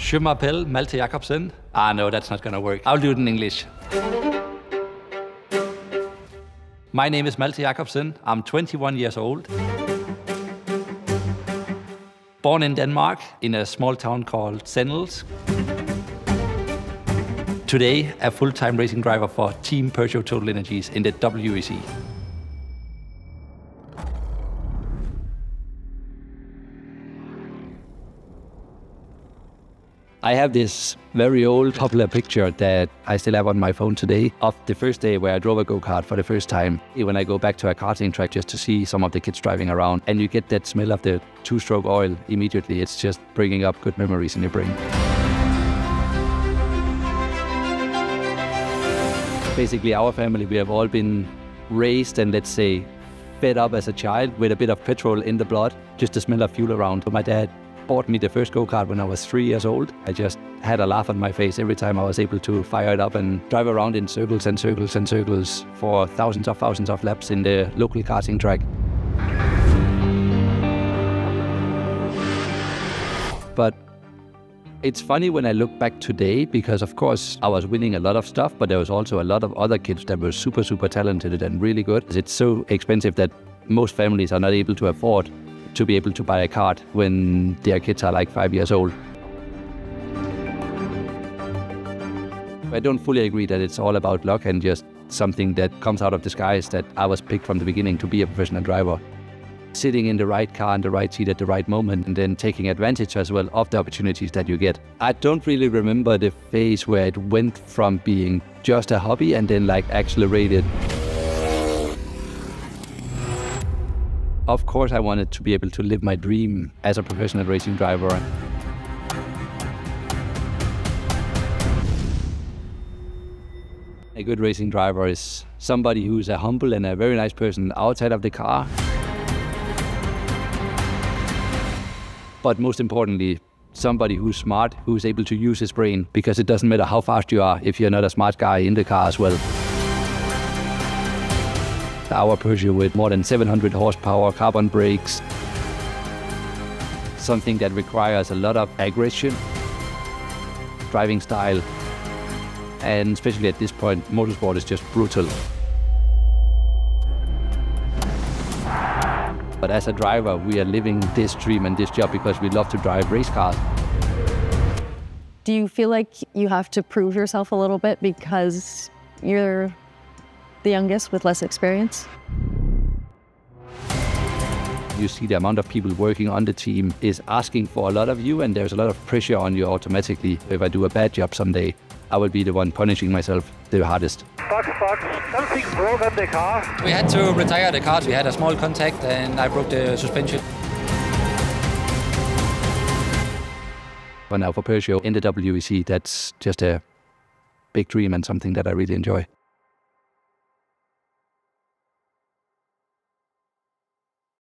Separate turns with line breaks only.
Je m'appelle Malthe Jakobsen. Ah, no, that's not gonna work. I'll do it in English. My name is Malthe Jakobsen. I'm 21 years old. Born in Denmark, in a small town called Seines. Today, a full-time racing driver for Team Peugeot TotalEnergies in the WEC. I have this very old popular picture that I still have on my phone today of the first day where I drove a go-kart for the first time. When I go back to a karting track just to see some of the kids driving around, and you get that smell of the two-stroke oil immediately, it's just bringing up good memories in your brain. Basically, our family, we have all been raised and, let's say, fed up as a child with a bit of petrol in the blood, just the smell of fuel around. But my dad bought me the first go-kart when I was 3 years old. I just had a laugh on my face every time I was able to fire it up and drive around in circles and circles and circles for thousands of laps in the local karting track. But it's funny when I look back today, because of course I was winning a lot of stuff, but there was also a lot of other kids that were super talented and really good. It's so expensive that most families are not able to afford to be able to buy a kart when their kids are like 5 years old. I don't fully agree that it's all about luck and just something that comes out of the skies, that I was picked from the beginning to be a professional driver. Sitting in the right car in the right seat at the right moment, and then taking advantage as well of the opportunities that you get. I don't really remember the phase where it went from being just a hobby and then like accelerated. Of course, I wanted to be able to live my dream as a professional racing driver. A good racing driver is somebody who's a humble and a very nice person outside of the car. But most importantly, somebody who's smart, who's able to use his brain, because it doesn't matter how fast you are if you're not a smart guy in the car as well. Our Peugeot with more than 700 horsepower, carbon brakes, something that requires a lot of aggression, driving style, and especially at this point, motorsport is just brutal. But as a driver, we are living this dream and this job because we love to drive race cars.
Do you feel like you have to prove yourself a little bit because you're the youngest with less experience?
You see the amount of people working on the team is asking for a lot of you, and there's a lot of pressure on you automatically. If I do a bad job someday, I will be the one punishing myself the hardest.
Fox, something broke on the car.
We had to retire the car. We had a small contact and I broke the suspension.
But now for Peugeot in the WEC, that's just a big dream and something that I really enjoy.